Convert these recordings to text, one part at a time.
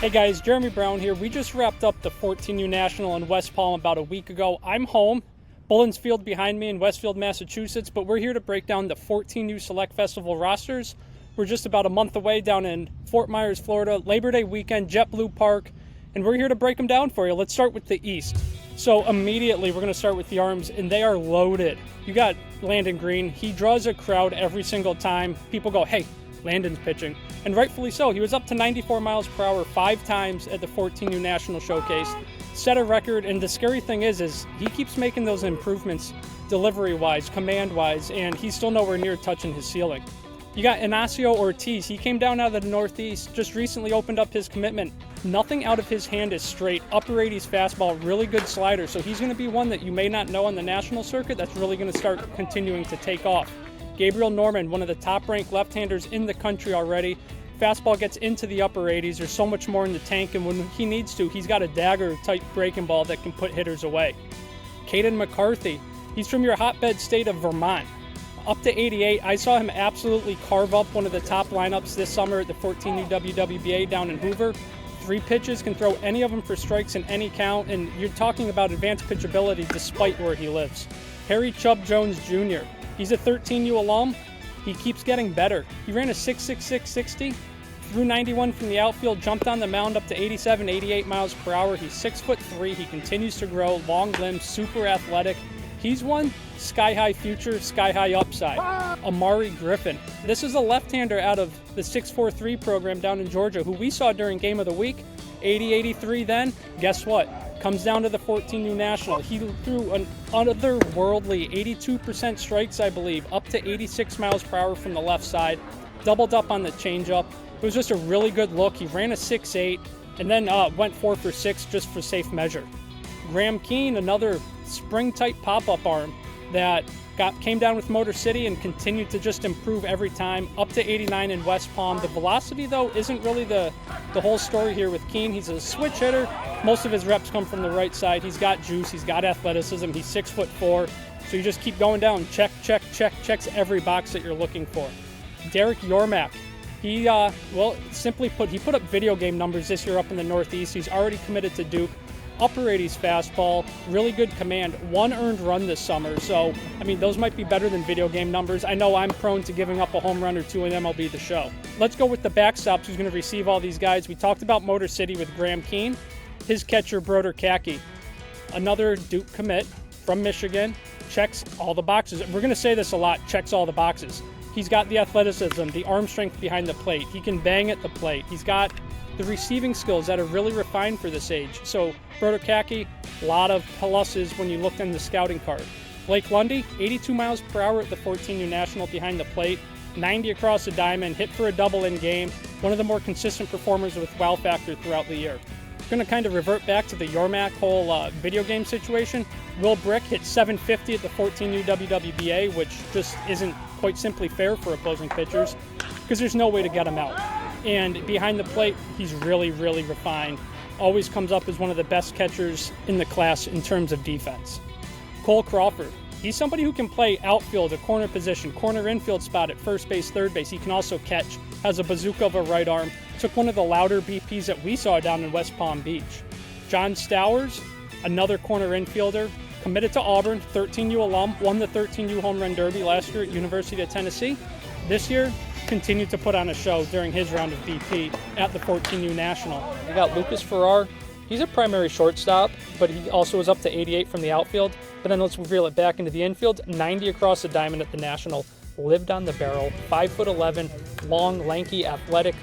Hey guys, Jeremy Brown here. We just wrapped up the 14U National in West Palm about a week ago. I'm home, Bullens Field behind me in Westfield, Massachusetts, but we're here to break down the 14U Select Festival rosters. We're just about a month away down in Fort Myers, Florida, Labor Day weekend, JetBlue Park, and we're here to break them down for you. Let's start with the East. So immediately we're going to start with the arms, and they are loaded. You got Landon Green. He draws a crowd every single time. People go, hey, Landon's pitching, and rightfully so. He was up to 94 miles per hour 5 times at the 14U National Showcase, set a record, and the scary thing is he keeps making those improvements delivery-wise, command-wise, and he's still nowhere near touching his ceiling. You got Inacio Ortiz. He came down out of the Northeast, just recently opened up his commitment. Nothing out of his hand is straight. Upper 80s fastball, really good slider, so he's going to be one that you may not know on the national circuit that's really going to start continuing to take off. Gabriel Norman, one of the top-ranked left-handers in the country already. Fastball gets into the upper 80s. There's so much more in the tank, and when he needs to, he's got a dagger-type breaking ball that can put hitters away. Caden McCarthy, he's from your hotbed state of Vermont. Up to 88, I saw him absolutely carve up one of the top lineups this summer at the 14U WWBA down in Hoover. 3 pitches, can throw any of them for strikes in any count, and you're talking about advanced pitchability despite where he lives. Harry Chubb Jones Jr., he's a 13U alum. He keeps getting better. He ran a 6.66 60, threw 91 from the outfield, jumped on the mound up to 87, 88 miles per hour. He's 6'3". He continues to grow, long limbs, super athletic. He's one sky-high future, sky-high upside. Amari Griffin. This is a left-hander out of the 643 program down in Georgia who we saw during Game of the Week. 80-83 then. Guess what? Comes down to the 14U National. He threw an otherworldly 82% strikes, I believe, up to 86 miles per hour from the left side. Doubled up on the changeup. It was just a really good look. He ran a 6.8 and then went 4 for 6 just for safe measure. Graham Keane, another spring-type pop-up arm that came down with Motor City and continued to just improve every time, up to 89 in West Palm. The velocity, though, isn't really the whole story here with Keane. He's a switch hitter. Most of his reps come from the right side. He's got juice. He's got athleticism. He's 6'4". So you just keep going down. Checks every box that you're looking for. Derek Yormack. He, simply put, he put up video game numbers this year up in the Northeast. He's already committed to Duke. Upper 80s fastball, really good command, 1 earned run this summer. So, I mean, those might be better than video game numbers. I know I'm prone to giving up a home run or 2 in MLB The Show. Let's go with the backstops who's going to receive all these guys. We talked about Motor City with Graham Keane. His catcher, Broder Kaki, another Duke commit from Michigan, checks all the boxes. We're going to say this a lot, checks all the boxes. He's got the athleticism, the arm strength behind the plate. He can bang at the plate. He's got the receiving skills that are really refined for this age. So, Broder Kaki, a lot of pluses when you looked in the scouting card. Blake Lundy, 82 miles per hour at the 14U National behind the plate, 90 across the diamond, hit for a double in game, one of the more consistent performers with wow factor throughout the year. Going to kind of revert back to the Yormack whole video game situation. Will Brick hit 750 at the 14U WWBA, which just isn't quite simply fair for opposing pitchers because there's no way to get him out. And behind the plate, he's really, really refined. Always comes up as one of the best catchers in the class in terms of defense. Cole Crawford. He's somebody who can play outfield, a corner position, corner infield spot at first base, third base. He can also catch, has a bazooka of a right arm. Took one of the louder BPs that we saw down in West Palm Beach. John Stowers, another corner infielder, committed to Auburn, 13U alum, won the 13U Home Run Derby last year at University of Tennessee. This year, continued to put on a show during his round of BP at the 14U National. We got Lucas Farrar. He's a primary shortstop, but he also was up to 88 from the outfield. But then let's reel it back into the infield. 90 across the diamond at the National. Lived on the barrel. 5'11", long, lanky, athletic,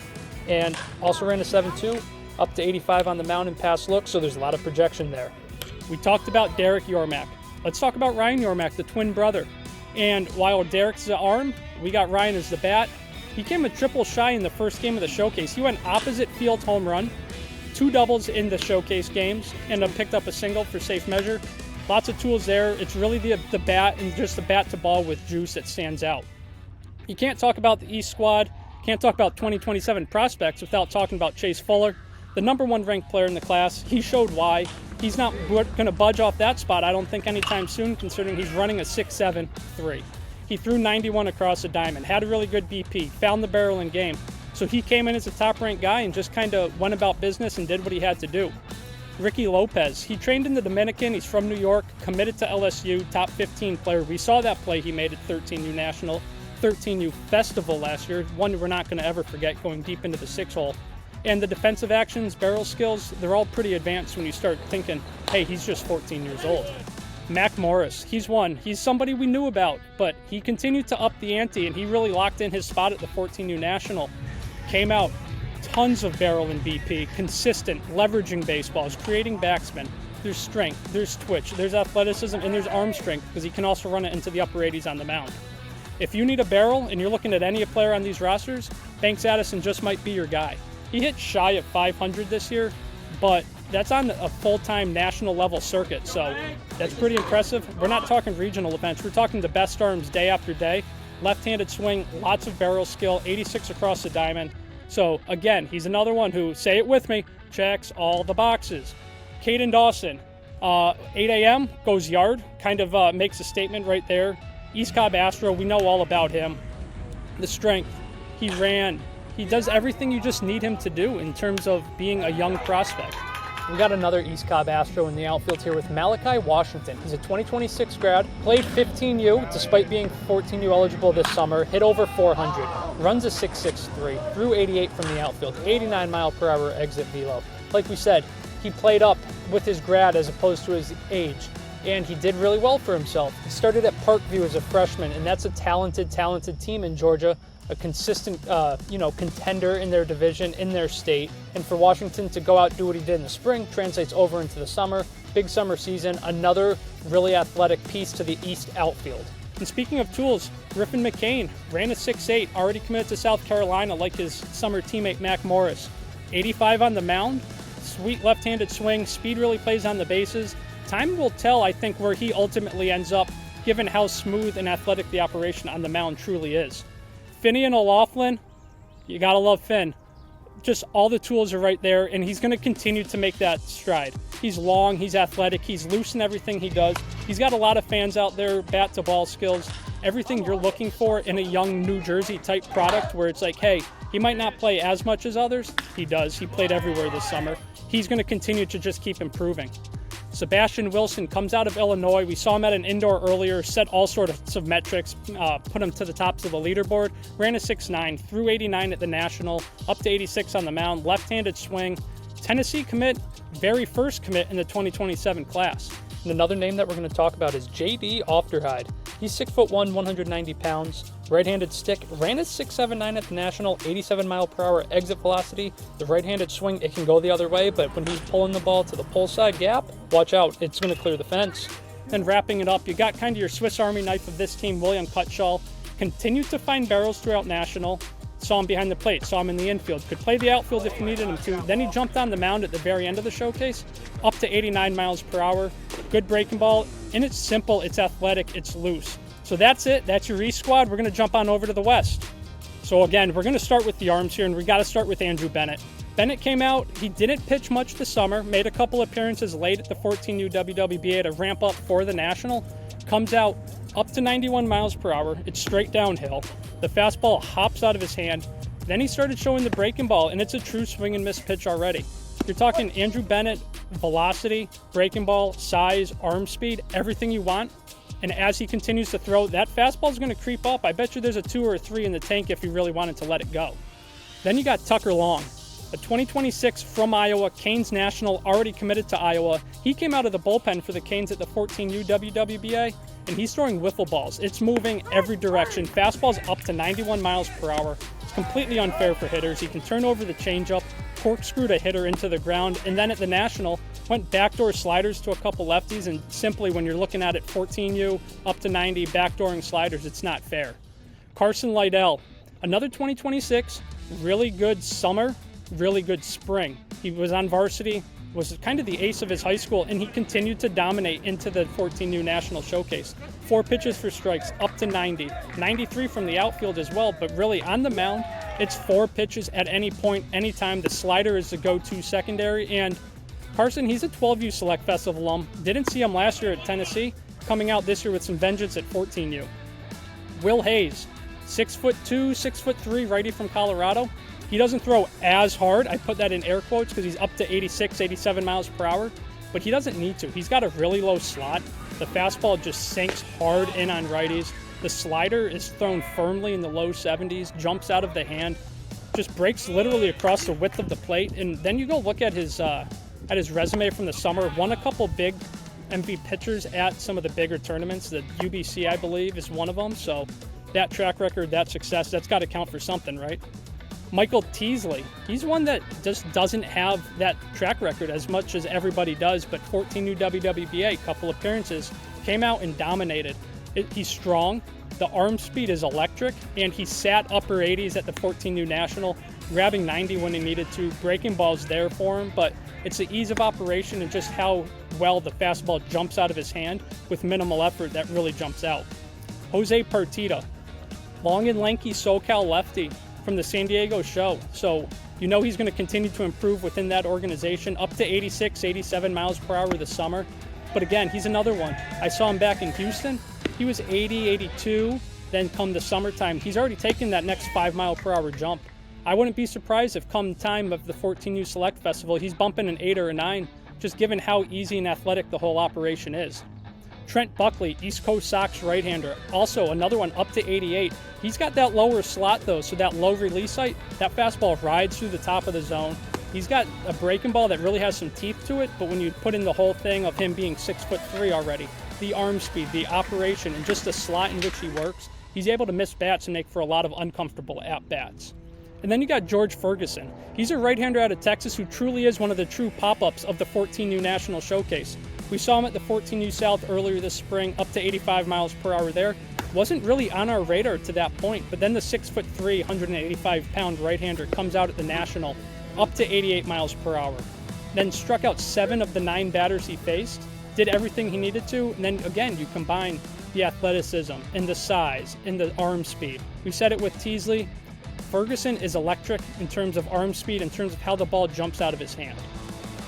and also ran a 7.2, up to 85 on the mound and pass look. So there's a lot of projection there. We talked about Derek Yormack. Let's talk about Ryan Yormack, the twin brother. And while Derek's the arm, we got Ryan as the bat. He came a triple shy in the first game of the showcase. He went opposite field home run, 2 doubles in the showcase games, and then picked up a single for safe measure. Lots of tools there. It's really the bat and just the bat to ball with juice that stands out. You can't talk about the East squad, can't talk about 2027 prospects without talking about Chase Fuller, the number 1 ranked player in the class. He showed why. He's not going to budge off that spot, I don't think, anytime soon, considering he's running a 6.73. He threw 91 across the diamond, had a really good BP, found the barrel in game. So he came in as a top-ranked guy and just kind of went about business and did what he had to do. Ricky Lopez, he trained in the Dominican. He's from New York, committed to LSU, top 15 player. We saw that play he made at 13U National, 13U Festival last year, one we're not going to ever forget, going deep into the 6-hole. And the defensive actions, barrel skills, they're all pretty advanced when you start thinking, hey, he's just 14 years old. Mac Morris, he's somebody we knew about, but he continued to up the ante, and he really locked in his spot at the 14U National. Came out, tons of barrel and BP, consistent, leveraging baseballs, creating backspin. There's strength, there's twitch, there's athleticism, and there's arm strength, because he can also run it into the upper 80s on the mound. If you need a barrel and you're looking at any player on these rosters, Banks Addison just might be your guy. He hit shy of 500 this year, but that's on a full-time national level circuit, so that's pretty impressive. We're not talking regional events, we're talking the best arms day after day. Left-handed swing, lots of barrel skill, 86 across the diamond. So again, he's another one who, say it with me, checks all the boxes. Caden Dawson, 8 a.m., goes yard, kind of makes a statement right there. East Cobb Astro, we know all about him. The strength, he ran. He does everything you just need him to do in terms of being a young prospect. We got another East Cobb Astro in the outfield here with Malachi Washington. He's a 2026 grad, played 15U despite being 14U eligible this summer, hit over 400, runs a 6.63, threw 88 from the outfield, 89 mile per hour exit velo. Like we said, he played up with his grad as opposed to his age, and he did really well for himself. He started at Parkview as a freshman, and that's a talented team in Georgia, a consistent, contender in their division, in their state. And for Washington to go out and do what he did in the spring translates over into the summer. Big summer season, another really athletic piece to the East outfield. And speaking of tools, Griffin McCain ran a 6.8, already committed to South Carolina like his summer teammate Mac Morris. 85 on the mound, sweet left-handed swing, speed really plays on the bases. Time will tell, I think, where he ultimately ends up, given how smooth and athletic the operation on the mound truly is. Finian O'Loughlin, you gotta love Finn. Just all the tools are right there, and he's gonna continue to make that stride. He's long, he's athletic, he's loose in everything he does. He's got a lot of fans out there, bat to ball skills, everything you're looking for in a young New Jersey type product where it's like, hey, he might not play as much as others. He does, he played everywhere this summer. He's gonna continue to just keep improving. Sebastian Wilson comes out of Illinois. We saw him at an indoor earlier, set all sorts of metrics, put him to the tops of the leaderboard. Ran a 6.9, threw 89 at the National, up to 86 on the mound, left-handed swing. Tennessee commit, very first commit in the 2027 class. And another name that we're going to talk about is J.D. Ofterhide. He's 6'1", 190 pounds, right-handed stick, ran a 6.79 at the National, 87 mile per hour exit velocity. The right-handed swing, it can go the other way, but when he's pulling the ball to the pull side gap, watch out, it's going to clear the fence. Then wrapping it up, you got kind of your Swiss Army knife of this team, William Cutshall. Continued to find barrels throughout National. Saw him behind the plate, saw him in the infield, could play the outfield if you needed him to. Then he jumped on the mound at the very end of the showcase, up to 89 miles per hour. Good breaking ball, and it's simple, it's athletic, it's loose. So that's it, that's your East squad. We're going to jump on over to the West. So again, we're going to start with the arms here, and we got to start with Andrew Bennett. Bennett came out, he didn't pitch much this summer, made a couple appearances late at the 14U WWBA to ramp up for the National. Comes out up to 91 miles per hour, it's straight downhill. The fastball hops out of his hand. Then he started showing the breaking ball, and it's a true swing and miss pitch already. You're talking Andrew Bennett, velocity, breaking ball, size, arm speed, everything you want. And as he continues to throw, that fastball is going to creep up. I bet you there's a 2 or a 3 in the tank if he really wanted to let it go. Then you got Tucker Long, a 2026 from Iowa, Canes National, already committed to Iowa. He came out of the bullpen for the Canes at the 14U WWBA, and he's throwing wiffle balls. It's moving every direction. Fastball's up to 91 miles per hour. It's completely unfair for hitters. He can turn over the changeup, corkscrew a hitter into the ground, and then at the National, went backdoor sliders to a couple lefties, and simply when you're looking at it 14U, up to 90, backdooring sliders, it's not fair. Carson Lydell, another 2026, really good summer, really good spring. He was on varsity, was kind of the ace of his high school, and he continued to dominate into the 14U National Showcase. 4 pitches for strikes, up to 90. 93 from the outfield as well, but really on the mound, it's 4 pitches at any point, anytime. The slider is the go-to secondary, and Carson, he's a 12U SelectFest alum. Didn't see him last year at Tennessee, coming out this year with some vengeance at 14U. Will Hayes, 6'2", 6'3", righty from Colorado. He doesn't throw as hard. I put that in air quotes because he's up to 86, 87 miles per hour, but he doesn't need to. He's got a really low slot. The fastball just sinks hard in on righties. The slider is thrown firmly in the low 70s, jumps out of the hand, just breaks literally across the width of the plate. And then you go look at his resume from the summer. Won a couple big MV pitchers at some of the bigger tournaments. The UBC, I believe, is one of them. So that track record, that success, that's got to count for something, right? Michael Teasley, he's one that just doesn't have that track record as much as everybody does, but 14 WWBA, couple appearances, came out and dominated. He's strong, the arm speed is electric, and he sat upper 80s at the 14U National, grabbing 90 when he needed to. Breaking ball's there for him, but it's the ease of operation and just how well the fastball jumps out of his hand with minimal effort that really jumps out. Jose Partida, long and lanky SoCal lefty from the San Diego show. So you know he's going to continue to improve within that organization, up to 86, 87 miles per hour this summer. But again, he's another one. I saw him back in Houston. He was 80, 82. Then come the summertime, he's already taken that next 5 mile per hour jump. I wouldn't be surprised if come time of the 14U Select Festival, he's bumping an 8 or a 9, just given how easy and athletic the whole operation is. Trent Buckley, East Coast Sox right-hander, also another one up to 88. He's got that lower slot though, so that low release height, that fastball rides through the top of the zone. He's got a breaking ball that really has some teeth to it, but when you put in the whole thing of him being 6'3" already, the arm speed, the operation, and just the slot in which he works, he's able to miss bats and make for a lot of uncomfortable at-bats. And then you got George Ferguson. He's a right-hander out of Texas who truly is one of the true pop-ups of the 14U National Showcase. We saw him at the 14U South earlier this spring, up to 85 miles per hour there. Wasn't really on our radar to that point, but then the 6'3", 185-pound right-hander comes out at the National, up to 88 miles per hour. Then struck out 7 of the 9 batters he faced, did everything he needed to, and then again, you combine the athleticism and the size and the arm speed. We said it with Teasley. Ferguson is electric in terms of arm speed, in terms of how the ball jumps out of his hand.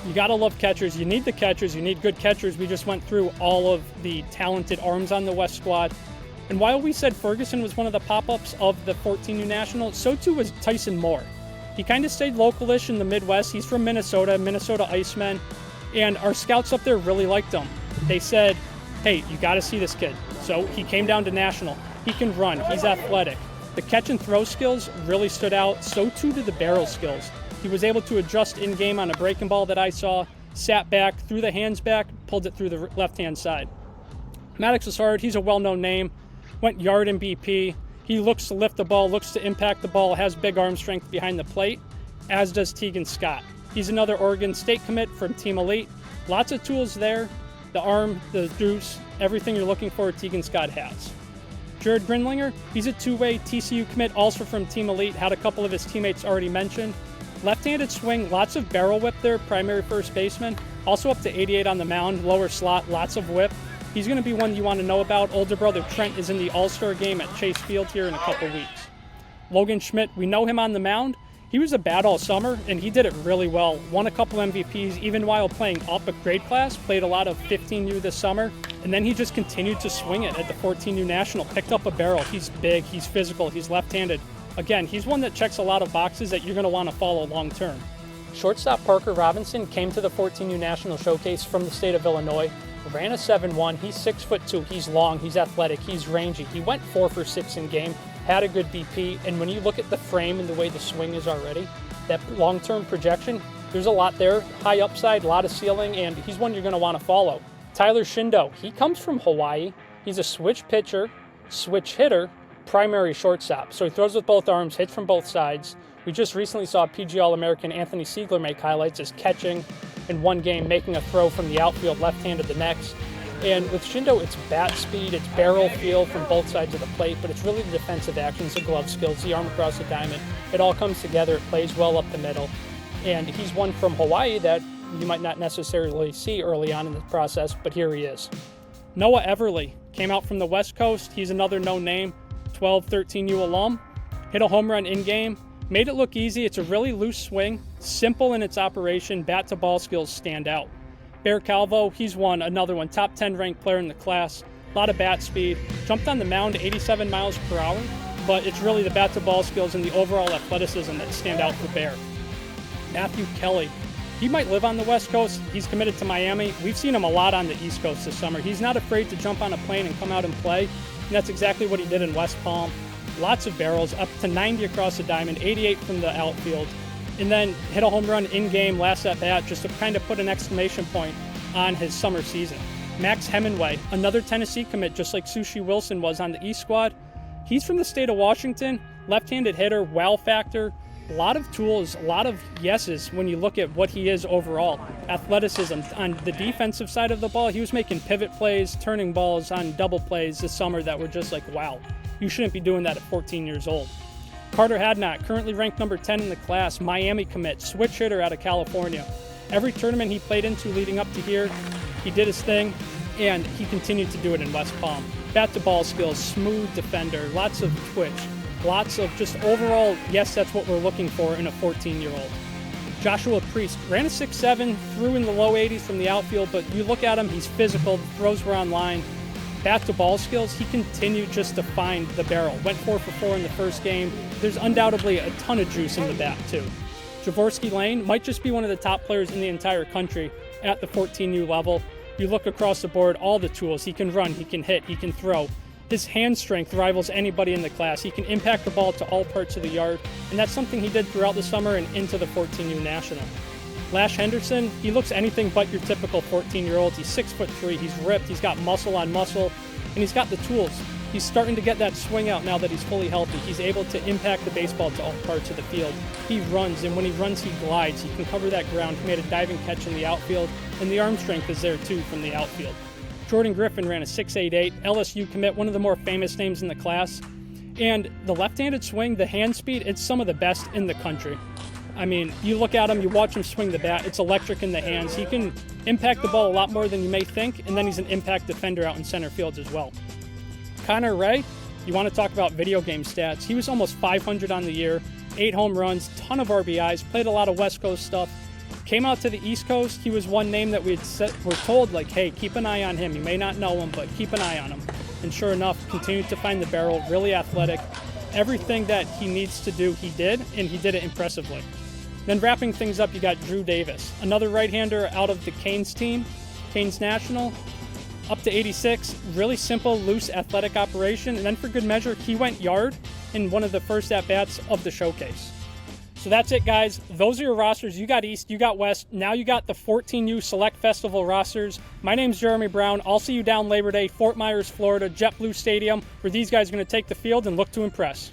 You gotta love catchers. You need the catchers. You need good catchers. We just went through all of the talented arms on the West squad. And while we said Ferguson was one of the pop-ups of the 14U National, so too was Tyson Moore. He kind of stayed localish in the Midwest. He's from Minnesota, Minnesota Icemen, and our scouts up there really liked him. They said, hey, you gotta see this kid. So he came down to National. He can run. He's athletic. The catch and throw skills really stood out. So too did the barrel skills. He was able to adjust in-game on a breaking ball that I saw, sat back, threw the hands back, pulled it through the left-hand side. Maddox Lassard, he's a well-known name, went yard in BP. He looks to lift the ball, looks to impact the ball, has big arm strength behind the plate, as does Tegan Scott. He's another Oregon State commit from Team Elite. Lots of tools there, the arm, the deuce, everything you're looking for, Tegan Scott has. Jared Grinlinger, he's a two-way TCU commit, also from Team Elite, had a couple of his teammates already mentioned. Left-handed swing, lots of barrel whip there, primary first baseman. Also up to 88 on the mound, lower slot, lots of whip. He's going to be one you want to know about. Older brother Trent is in the All-Star game at Chase Field here in a couple weeks. Logan Schmidt, we know him on the mound. He was a bat all summer, and he did it really well. Won a couple MVPs, even while playing up a grade class. Played a lot of 15U this summer, and then he just continued to swing it at the 14U National. Picked up a barrel. He's big, he's physical, he's left-handed. Again, he's one that checks a lot of boxes that you're going to want to follow long term. Shortstop Parker Robinson came to the 14U National Showcase from the state of Illinois, ran a 7.1. He's 6'2". He's long, he's athletic, he's rangy. He went 4 for 6 in game, had a good BP, and when you look at the frame and the way the swing is already, that long-term projection, there's a lot there. High upside, a lot of ceiling, and he's one you're going to want to follow. Tyler Shindo, he comes from Hawaii. He's a switch pitcher, switch hitter, primary shortstop. So he throws with both arms, hits from both sides. We just recently saw PG All-American Anthony Siegler make highlights as catching in one game, making a throw from the outfield, left-handed the next. And with Shindo, it's bat speed, it's barrel feel from both sides of the plate, but it's really the defensive actions, the glove skills, the arm across the diamond. It all comes together, it plays well up the middle. And he's one from Hawaii that you might not necessarily see early on in the process, but here he is. Noah Everly came out from the West Coast. He's another known name. 12, 13U alum, hit a home run in-game, made it look easy. It's a really loose swing, simple in its operation, bat-to-ball skills stand out. Bear Calvo, he's another one, top 10 ranked player in the class, a lot of bat speed, jumped on the mound 87 miles per hour, but it's really the bat-to-ball skills and the overall athleticism that stand out for Bear. Matthew Kelly. He might live on the West Coast. He's committed to Miami. We've seen him a lot on the East Coast this summer. He's not afraid to jump on a plane and come out and play, and that's exactly what he did in West Palm. Lots of barrels, up to 90 across the diamond, 88 from the outfield, and then hit a home run in-game last at-bat just to kind of put an exclamation point on his summer season. Max Hemingway, another Tennessee commit, just like Sushi Wilson was on the East squad. He's from the state of Washington, left-handed hitter, wow factor, a lot of tools, a lot of yeses when you look at what he is overall. Athleticism on the defensive side of the ball, he was making pivot plays, turning balls on double plays this summer that were just like, wow, you shouldn't be doing that at 14 years old. Carter Hadnot, currently ranked number 10 in the class, Miami commit, switch hitter out of California. Every tournament he played into leading up to here, he did his thing, and he continued to do it in West Palm. Bat-to-ball skills, smooth defender, lots of twitch, lots of just overall, yes, that's what we're looking for in a 14-year-old. Joshua Priest ran a 6'7", threw in the low 80s from the outfield, but you look at him, he's physical, the throws were on line. Bat-to-ball skills, he continued just to find the barrel. Went 4 for 4 in the first game. There's undoubtedly a ton of juice in the bat, too. Javorsky Lane might just be one of the top players in the entire country at the 14U level. You look across the board, all the tools. He can run, he can hit, he can throw. His hand strength rivals anybody in the class. He can impact the ball to all parts of the yard, and that's something he did throughout the summer and into the 14U National. Lash Henderson, he looks anything but your typical 14-year-old. He's 6'3", he's ripped, he's got muscle on muscle, and he's got the tools. He's starting to get that swing out now that he's fully healthy. He's able to impact the baseball to all parts of the field. He runs, and when he runs, he glides. He can cover that ground. He made a diving catch in the outfield, and the arm strength is there too from the outfield. Jordan Griffin ran a 6'8", LSU commit, one of the more famous names in the class. And the left-handed swing, the hand speed, it's some of the best in the country. I mean, you look at him, you watch him swing the bat, it's electric in the hands. He can impact the ball a lot more than you may think, and then he's an impact defender out in center field as well. Connor Ray, you want to talk about video game stats. He was almost 500 on the year, 8 home runs, ton of RBIs, played a lot of West Coast stuff. Came out to the East Coast, he was one name that were told, like, hey, keep an eye on him. You may not know him, but keep an eye on him. And sure enough, continued to find the barrel, really athletic. Everything that he needs to do, he did, and he did it impressively. Then wrapping things up, you got Drew Davis, another right-hander out of the Canes team, Canes National, up to 86, really simple, loose, athletic operation. And then for good measure, he went yard in one of the first at-bats of the showcase. So that's it, guys. Those are your rosters. You got East, you got West. Now you got the 14U Select Festival rosters. My name's Jeremy Brown. I'll see you down Labor Day, Fort Myers, Florida, JetBlue Stadium, where these guys are going to take the field and look to impress.